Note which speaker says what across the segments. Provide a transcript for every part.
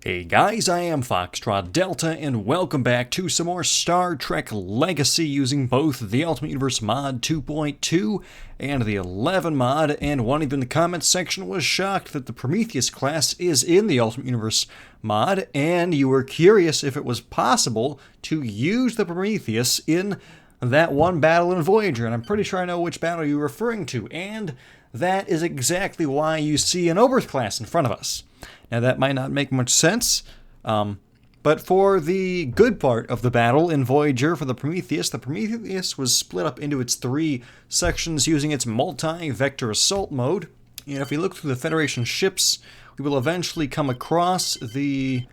Speaker 1: Hey guys, I am Foxtrot Delta, and welcome back to some more Star Trek Legacy using both the Ultimate Universe Mod 2.2 and the 11 mod, and one even in the comments section was shocked that the Prometheus class is in the Ultimate Universe mod, and you were curious if it was possible to use the Prometheus in that one battle in Voyager, and I'm pretty sure I know which battle you're referring to, and that is exactly why you see an Muldrf class in front of us. Now that might not make much sense, but for the good part of the battle in Voyager for the Prometheus was split up into its three sections using its multi-vector assault mode. And if we look through the Federation ships, we will eventually come across the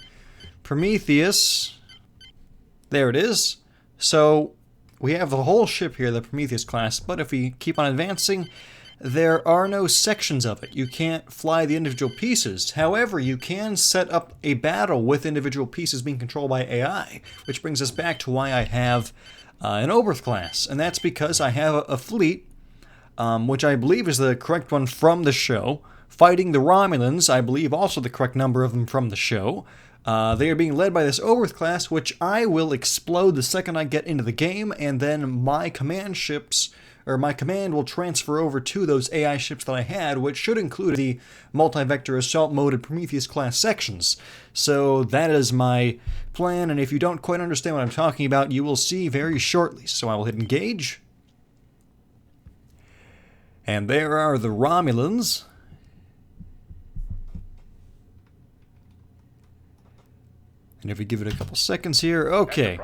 Speaker 1: Prometheus. There it is. So we have the whole ship here, the Prometheus class, but if we keep on advancing, there are no sections of it. You can't fly the individual pieces. However, you can set up a battle with individual pieces being controlled by AI, which brings us back to why I have an Muldrf class, and that's because I have a fleet, which I believe is the correct one from the show, fighting the Romulans, I believe also the correct number of them from the show. They are being led by this Muldrf class, which I will explode the second I get into the game, and then my command ships, or my command will transfer over to those AI ships that I had, which should include the multi-vector assault mode and Prometheus class sections. So that is my plan, and if you don't quite understand what I'm talking about, you will see very shortly. So I will hit engage. And there are the Romulans. And if we give it a couple seconds here, okay.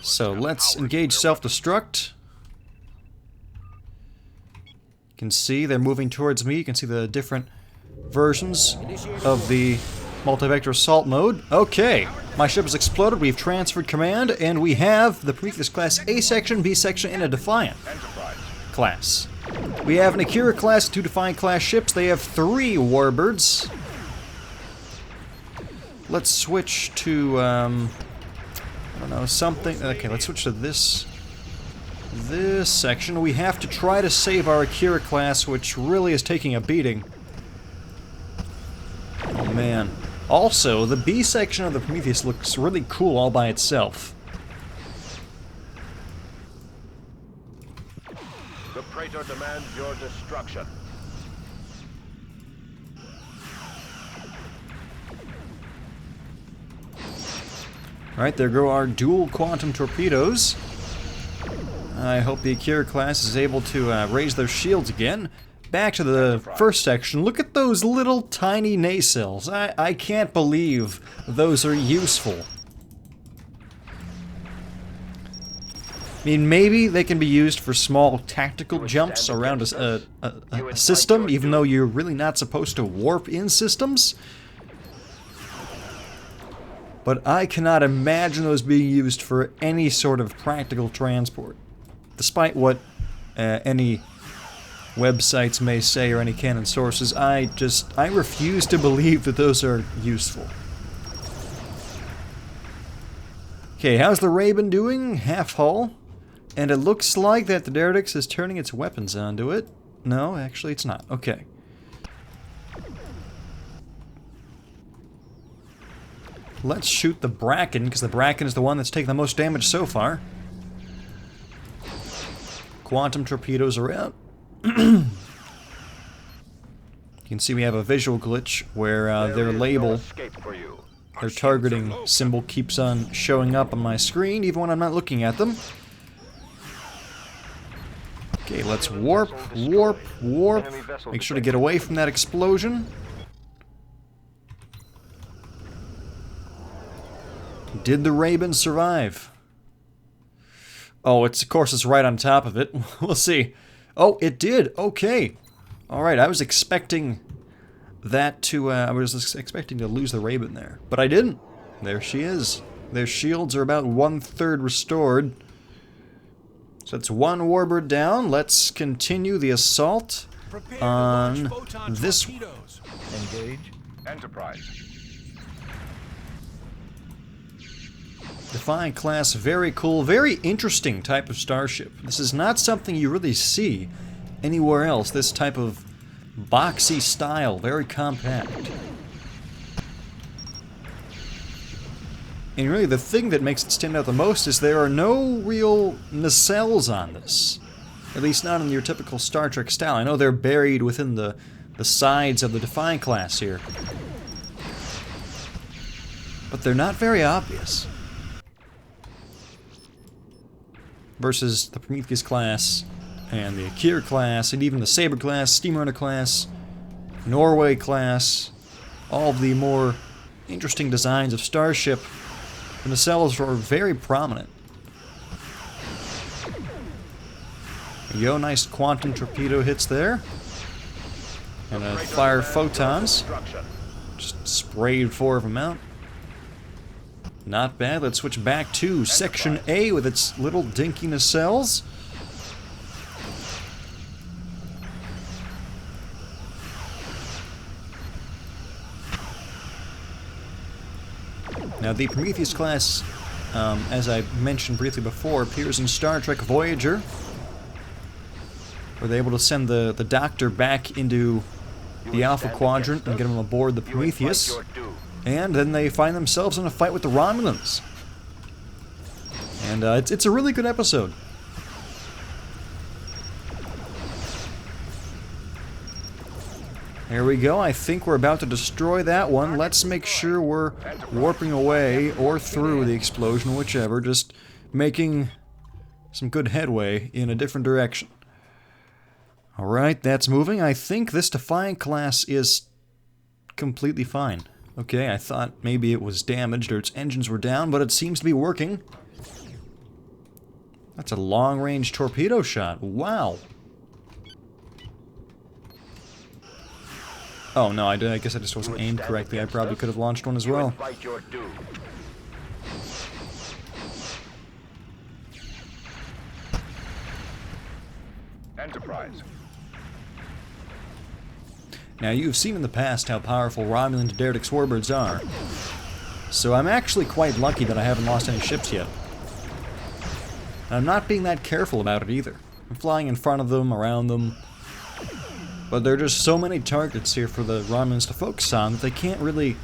Speaker 1: So let's engage self-destruct. You can see they're moving towards me. You can see the different versions of the multi-vector assault mode. Okay, my ship has exploded. We've transferred command, and we have the Prometheus class A section, B section, and a Defiant class. We have an Akira class, two Defiant class ships. They have 3 warbirds. Let's switch to I don't know, something. Okay, let's switch to this section. We have to try to save our Akira class, which really is taking a beating. Oh man. Also, the B section of the Prometheus looks really cool all by itself.
Speaker 2: The Praetor demands your destruction.
Speaker 1: Alright, there go our dual quantum torpedoes. I hope the Akira class is able to raise their shields again. Back to the first section. Look at those little tiny nacelles. I can't believe those are useful. I mean, maybe they can be used for small tactical jumps around a system, even though you're really not supposed to warp in systems. But I cannot imagine those being used for any sort of practical transport. Despite what any websites may say or any canon sources, I refuse to believe that those are useful. Okay, how's the Raven doing? Half hull. And it looks like that the Derrix is turning its weapons onto it. No, actually it's not. Okay. Let's shoot the Bracken, because the Bracken is the one that's taken the most damage so far. Quantum torpedoes are out. You can see we have a visual glitch where their label, their targeting symbol keeps on showing up on my screen even when I'm not looking at them. Okay, let's warp, warp, warp. Make sure to get away from that explosion. Did the Raven survive? Oh, of course it's right on top of it. We'll see. Oh, it did. Okay. Alright, I was expecting that to, I was expecting to lose the Raven there. But I didn't. There she is. Their shields are about 1/3 restored. So that's one warbird down. Let's continue the assault on this one.
Speaker 2: Engage. Enterprise.
Speaker 1: Defiant class, very cool, very interesting type of starship. This is not something you really see anywhere else, this type of boxy style, very compact. And really, the thing that makes it stand out the most is there are no real nacelles on this. At least not in your typical Star Trek style. I know they're buried within the sides of the Defiant class here. But they're not very obvious. Versus the Prometheus class, and the Akira class, and even the Saber class, Steamrunner class, Norway class, all of the more interesting designs of Starship, the nacelles are very prominent. There you go, nice quantum torpedo hits there. And fire photons. Just sprayed 4 of them out. Not bad. Let's switch back to Section A with its little dinky nacelles. Now, the Prometheus class, as I mentioned briefly before, appears in Star Trek Voyager, where they're able to send the Doctor back into the Alpha Quadrant and get him aboard the Prometheus, and then they find themselves in a fight with the Romulans. And it's a really good episode. There we go. I think we're about to destroy that one. Let's make sure we're warping away or through the explosion, whichever, just making some good headway in a different direction. Alright, that's moving. I think this Defiant class is completely fine. Okay, I thought maybe it was damaged or its engines were down, but it seems to be working. That's a long-range torpedo shot. Wow. Oh no, I guess I just wasn't aimed correctly. I probably could have launched one as well.
Speaker 2: Enterprise.
Speaker 1: Now, you've seen in the past how powerful Romulan Dideric warbirds are. So I'm actually quite lucky that I haven't lost any ships yet. And I'm not being that careful about it either. I'm flying in front of them, around them. But there are just so many targets here for the Romulans to focus on that they can't really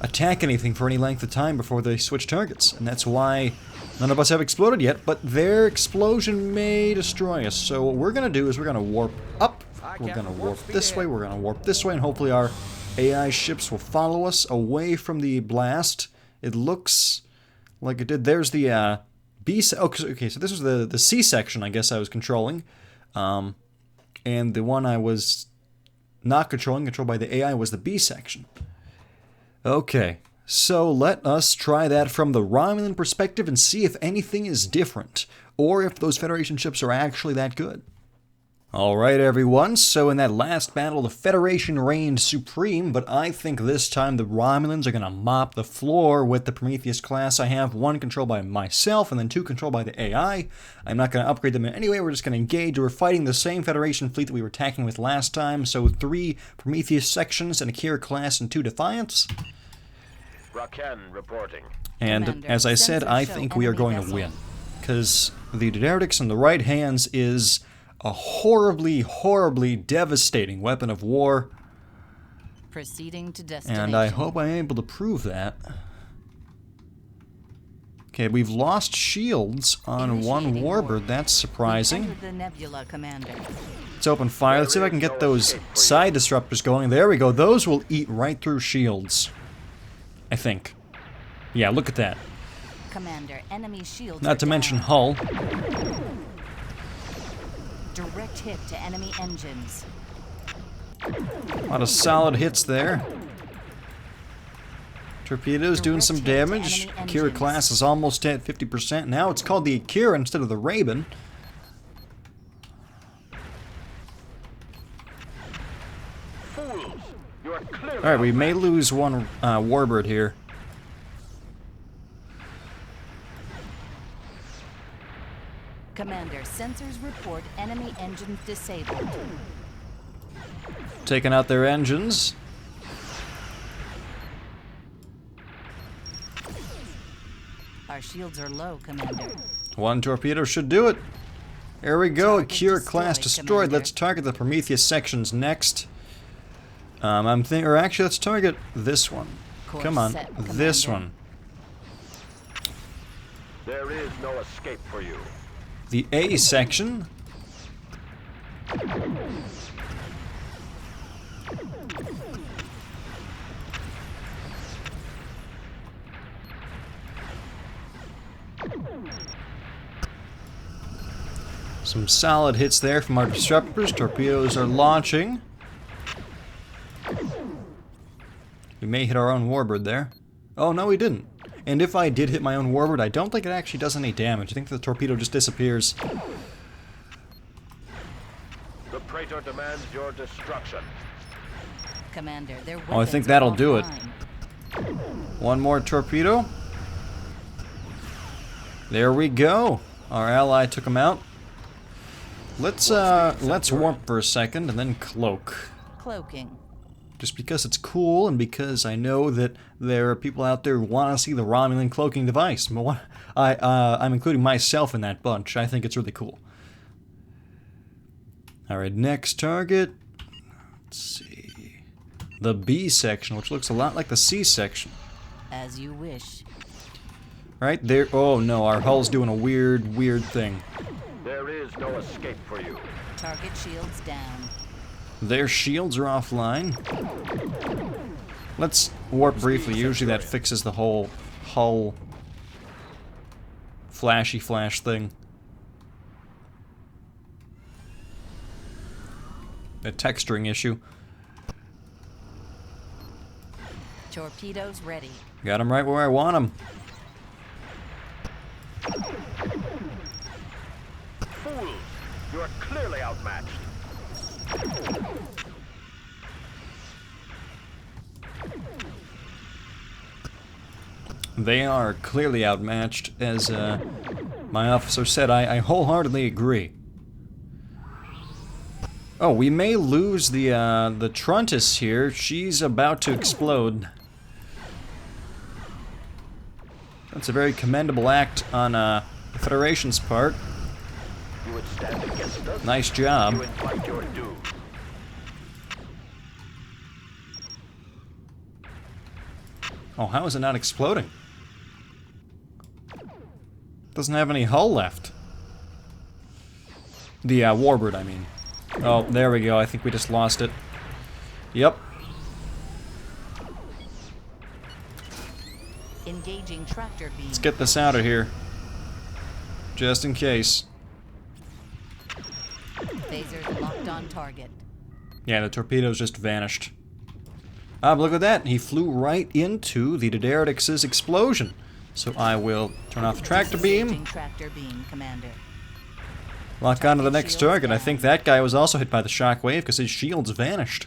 Speaker 1: attack anything for any length of time before they switch targets. And that's why none of us have exploded yet, but their explosion may destroy us. So what we're going to do is we're going to warp up. We're going to warp this way, we're going to warp this way, and hopefully our AI ships will follow us away from the blast. It looks like it did. There's the B... Okay, so this was the C section, I guess, I was controlling. And the one I was not controlled by the AI, was the B section. Okay, so let us try that from the Romulan perspective and see if anything is different, or if those Federation ships are actually that good. Alright everyone, so in that last battle the Federation reigned supreme, but I think this time the Romulans are going to mop the floor with the Prometheus class. I have 1 controlled by myself and then 2 controlled by the AI. I'm not going to upgrade them in any way, we're just going to engage. We're fighting the same Federation fleet that we were attacking with last time, so 3 Prometheus sections, an Akira class, and 2 Defiants.
Speaker 2: Raken reporting.
Speaker 1: And
Speaker 3: Commander,
Speaker 1: as I said, I think we are going to win. Because the Diderics in the right hands is a horribly, horribly devastating weapon of war.
Speaker 3: Proceeding to destination.
Speaker 1: And I hope I'm able to prove that. Okay, we've lost shields on one warbird. That's surprising.
Speaker 3: The Nebula, Commander.
Speaker 1: Let's open fire. Let's see if I can get those side disruptors going. There we go. Those will eat right through shields, I think. Yeah, look at that.
Speaker 3: Commander, enemy shields.
Speaker 1: Not to mention hull.
Speaker 3: Direct hit to enemy engines.
Speaker 1: A lot of solid hits there. Torpedoes doing some damage. Akira class is almost at 50%. Now it's called the Akira instead of the Raven. Alright, we may lose one warbird here.
Speaker 3: Commander, sensors report enemy engines disabled.
Speaker 1: Taking out their engines.
Speaker 3: Our shields are low, Commander.
Speaker 1: 1 torpedo should do it. There we go, Akira class destroyed.
Speaker 3: Commander.
Speaker 1: Let's target the Prometheus sections next. Or actually, let's target this one.
Speaker 3: Course
Speaker 1: Come on,
Speaker 3: set,
Speaker 1: this
Speaker 3: Commander.
Speaker 1: one.
Speaker 2: There is no escape for you.
Speaker 1: The A section. Some solid hits there from our disruptors. Torpedoes are launching. We may hit our own warbird there. Oh, no, we didn't. And if I did hit my own warbird, I don't think it actually does any damage. I think the torpedo just disappears.
Speaker 2: The Praetor demands your destruction.
Speaker 3: Commander, their
Speaker 1: Oh, I think that'll do it. One more torpedo. There we go. Our ally took him out. Let's warp for a second and then cloak.
Speaker 3: Cloaking.
Speaker 1: Just because it's cool and because I know that there are people out there who want to see the Romulan cloaking device. I'm including myself in that bunch. I think it's really cool. Alright, next target. Let's see. The B section, which looks a lot like the C section.
Speaker 3: As you wish.
Speaker 1: Right there. Oh no, our hull's doing a weird thing.
Speaker 2: There is no escape for you.
Speaker 3: Target shields down.
Speaker 1: Their shields are offline. Let's warp briefly. Usually that fixes the whole hull flashy flash thing. A texturing issue.
Speaker 3: Torpedoes ready.
Speaker 1: Got him right where I want him.
Speaker 2: Fools! You are clearly outmatched.
Speaker 1: They are clearly outmatched, as my officer said. I wholeheartedly agree. Oh, we may lose the Truntus here. She's about to explode. That's a very commendable act on the Federation's part.
Speaker 2: You would stand against us.
Speaker 1: Nice job.
Speaker 2: You invite your doom.
Speaker 1: Oh, how is it not exploding? Doesn't have any hull left. The warbird, I mean. Oh, there we go. I think we just lost it. Yep.
Speaker 3: Engaging tractor beam.
Speaker 1: Let's get this out of here. Just in case.
Speaker 3: Phasers locked on target.
Speaker 1: Yeah, the torpedoes just vanished. Ah, but look at that. He flew right into the Diderotix's explosion. So I will turn off the tractor beam.
Speaker 3: Engaging tractor beam, Commander.
Speaker 1: Lock on to the next target. I think that guy was also hit by the shockwave because his shields vanished.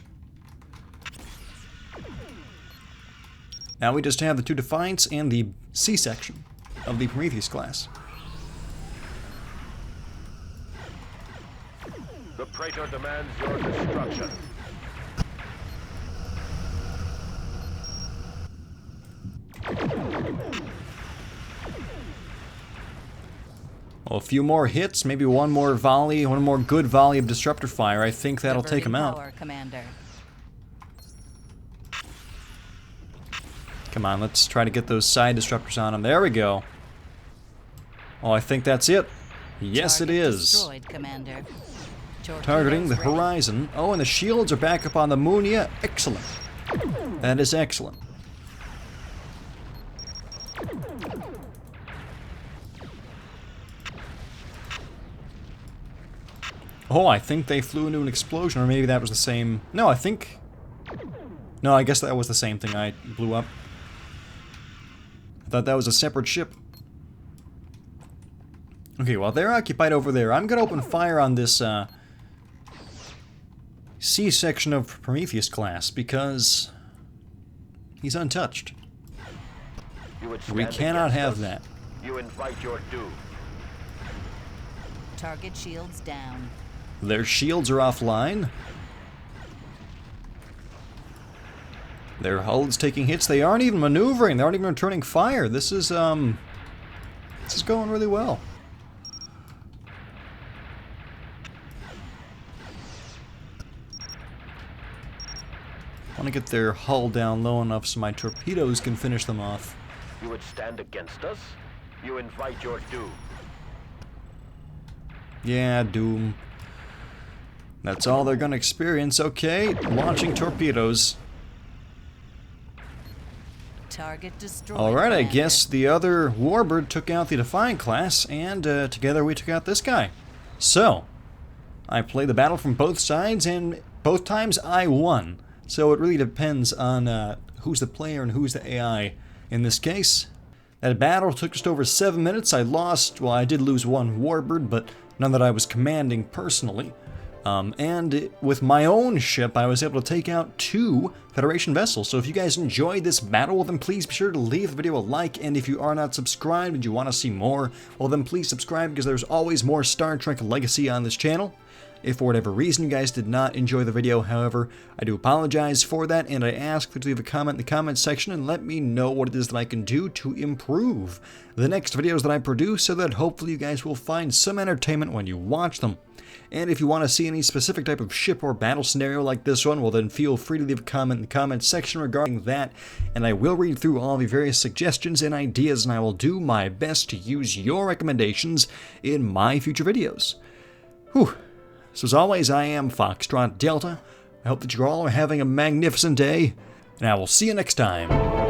Speaker 1: Now we just have the two Defiants and the C section of the Prometheus class.
Speaker 2: The Praetor demands your destruction.
Speaker 1: Well, a few more hits, maybe one more volley, one more good volley of disruptor fire. I think that'll take him out.
Speaker 3: Power, Commander.
Speaker 1: Come on, let's try to get those side disruptors on him. There we go. Oh, I think that's it. Yes, it is.
Speaker 3: Destroyed, Commander.
Speaker 1: Targeting the
Speaker 3: Torpedoes ready.
Speaker 1: horizon. Oh, and the shields are back up on the moon. Yeah, excellent. That is excellent. Oh, I think they flew into an explosion, or maybe that was the same... No, I think... No, I guess that was the same thing I blew up. I thought that was a separate ship. Okay, well, they're occupied over there. I'm gonna open fire on this, C section of Prometheus class, because he's untouched.
Speaker 2: You would
Speaker 1: We
Speaker 2: stand
Speaker 1: cannot
Speaker 2: against
Speaker 1: have
Speaker 2: us.
Speaker 1: that.
Speaker 2: You invite your doom.
Speaker 3: Target shields down.
Speaker 1: Their shields are offline. Their hull's taking hits. They aren't even maneuvering. They aren't even returning fire. This is going really well. I want to get their hull down low enough so my torpedoes can finish them off.
Speaker 2: You would stand against us? You invite your doom.
Speaker 1: Yeah, doom. That's all they're gonna experience. Okay, launching torpedoes.
Speaker 3: Target destroyed.
Speaker 1: Alright, I
Speaker 3: Commander.
Speaker 1: guess the other warbird took out the Defiant class, and together we took out this guy. So, I played the battle from both sides, and both times I won. So it really depends on who's the player and who's the AI in this case. That battle took just over 7 minutes. I lost, well, I did lose one warbird, but none that I was commanding personally. And with my own ship, I was able to take out 2 Federation vessels. So if you guys enjoyed this battle, well then please be sure to leave the video a like, and if you are not subscribed and you want to see more, well then please subscribe, because there's always more Star Trek Legacy on this channel. If for whatever reason you guys did not enjoy the video, however, I do apologize for that, and I ask that you leave a comment in the comments section and let me know what it is that I can do to improve the next videos that I produce, so that hopefully you guys will find some entertainment when you watch them. And if you want to see any specific type of ship or battle scenario like this one, well then feel free to leave a comment in the comments section regarding that, and I will read through all the various suggestions and ideas, and I will do my best to use your recommendations in my future videos. Whew. So as always, I am Foxtrot Delta. I hope that you all are having a magnificent day, and I will see you next time.